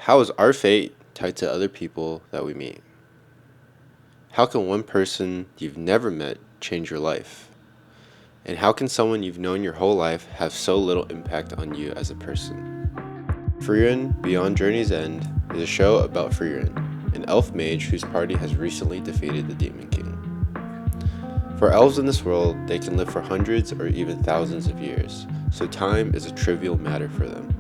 How is our fate tied to other people that we meet? How can one person you've never met change your life? And how can someone you've known your whole life have so little impact on you as a person? Frieren Beyond Journey's End is a show about Frieren, an elf mage whose party has recently defeated the Demon King. For elves in this world, they can live for hundreds or even thousands of years, so time is a trivial matter for them.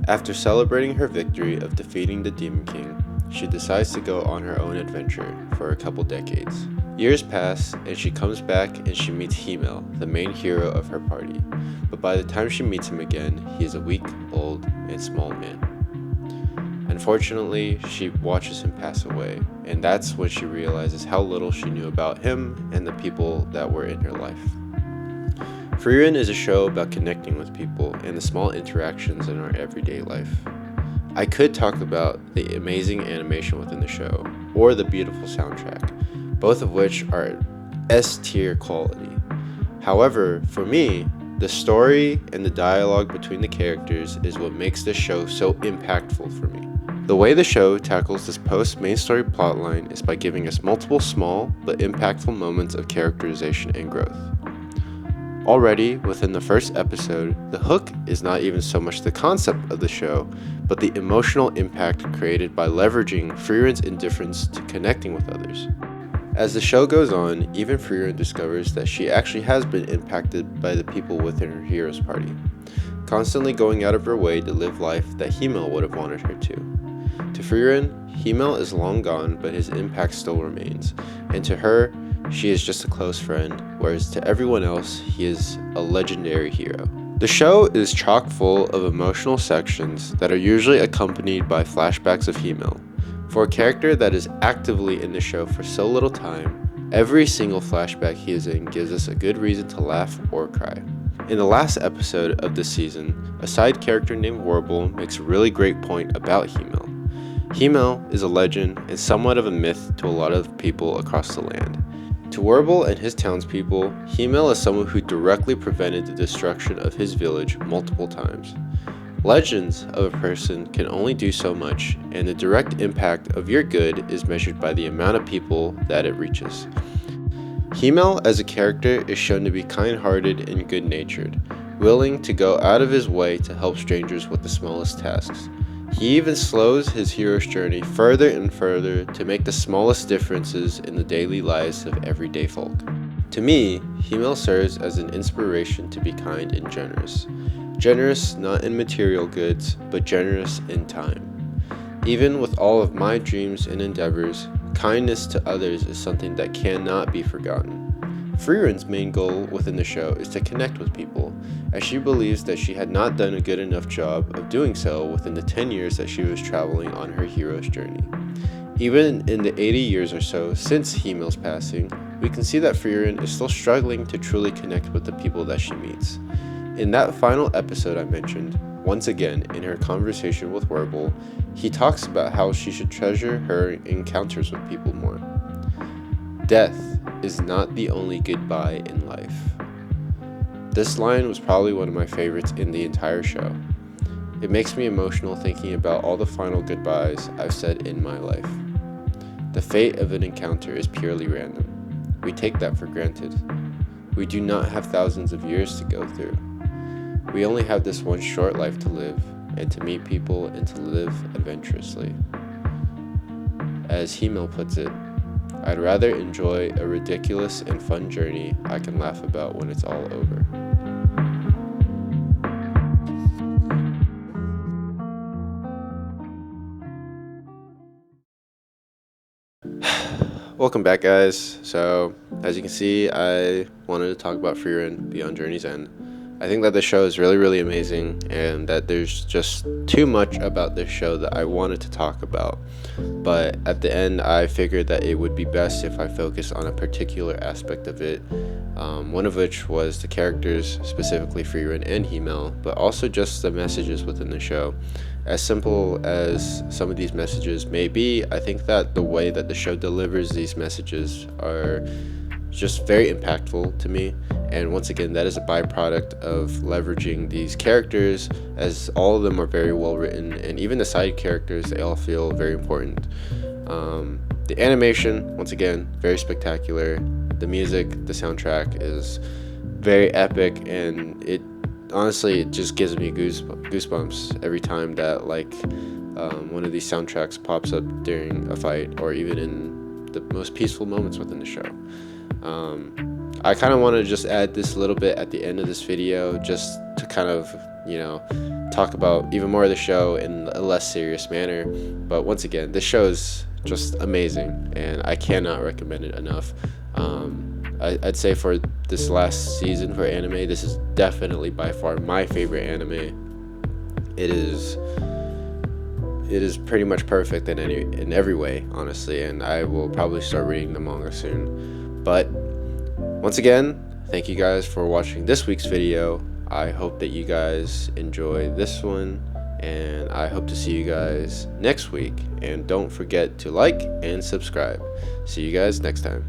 After celebrating her victory of defeating the Demon King, she decides to go on her own adventure for a couple decades. Years pass, and she comes back and she meets Himmel, the main hero of her party. But by the time she meets him again, he is a weak, old, and small man. Unfortunately, she watches him pass away, and that's when she realizes how little she knew about him and the people that were in her life. Frieren is a show about connecting with people and the small interactions in our everyday life. I could talk about the amazing animation within the show, or the beautiful soundtrack, both of which are S-tier quality. However, for me, the story and the dialogue between the characters is what makes this show so impactful for me. The way the show tackles this post-main story plotline is by giving us multiple small but impactful moments of characterization and growth. Already, within the first episode, the hook is not even so much the concept of the show, but the emotional impact created by leveraging Frieren's indifference to connecting with others. As the show goes on, even Frieren discovers that she actually has been impacted by the people within her hero's party, constantly going out of her way to live life that Himmel would have wanted her to. To Frieren, Himmel is long gone, but his impact still remains, and to her, she is just a close friend, whereas to everyone else, he is a legendary hero. The show is chock full of emotional sections that are usually accompanied by flashbacks of Himmel. For a character that is actively in the show for so little time, every single flashback he is in gives us a good reason to laugh or cry. In the last episode of this season, a side character named Warble makes a really great point about Himmel. Himmel is a legend and somewhat of a myth to a lot of people across the land. To Warble and his townspeople, Himmel is someone who directly prevented the destruction of his village multiple times. Legends of a person can only do so much, and the direct impact of your good is measured by the amount of people that it reaches. Himmel as a character is shown to be kind-hearted and good-natured, willing to go out of his way to help strangers with the smallest tasks. He even slows his hero's journey further and further to make the smallest differences in the daily lives of everyday folk. To me, Himmel serves as an inspiration to be kind and generous. Generous not in material goods, but generous in time. Even with all of my dreams and endeavors, kindness to others is something that cannot be forgotten. Frieren's main goal within the show is to connect with people, as she believes that she had not done a good enough job of doing so within the 10 years that she was traveling on her hero's journey. Even in the 80 years or so since Himmel's passing, we can see that Frieren is still struggling to truly connect with the people that she meets. In that final episode I mentioned, once again in her conversation with Warble, he talks about how she should treasure her encounters with people more. Death is not the only goodbye in life. This line was probably one of my favorites in the entire show. It makes me emotional thinking about all the final goodbyes I've said in my life. The fate of an encounter is purely random. We take that for granted. We do not have thousands of years to go through. We only have this one short life to live, and to meet people and to live adventurously. As Himmel puts it, I'd rather enjoy a ridiculous and fun journey I can laugh about when it's all over. Welcome back, guys. So, as you can see, I wanted to talk about Frieren Beyond Journey's End. I think that this show is really, really amazing, and that there's just too much about this show that I wanted to talk about. But at the end, I figured that it would be best if I focus on a particular aspect of it, one of which was the characters, specifically Frieren and Himmel, but also just the messages within the show. As simple as some of these messages may be, I think that the way that the show delivers these messages are just very impactful to me. And once again, that is a byproduct of leveraging these characters, as all of them are very well written, and even the side characters, they all feel very important. The animation, once again, very spectacular. The music, the soundtrack is very epic, and it honestly, it just gives me goosebumps every time that one of these soundtracks pops up during a fight, or even in the most peaceful moments within the show. I kind of want to just add this little bit at the end of this video, just to kind of, talk about even more of the show in a less serious manner. But once again, this show is just amazing, and I cannot recommend it enough. I'd say for this last season for anime, this is definitely by far my favorite anime. It is pretty much perfect in every way, honestly, and I will probably start reading the manga soon. But once again, thank you guys for watching this week's video. I hope that you guys enjoy this one, and I hope to see you guys next week. And don't forget to like and subscribe. See you guys next time.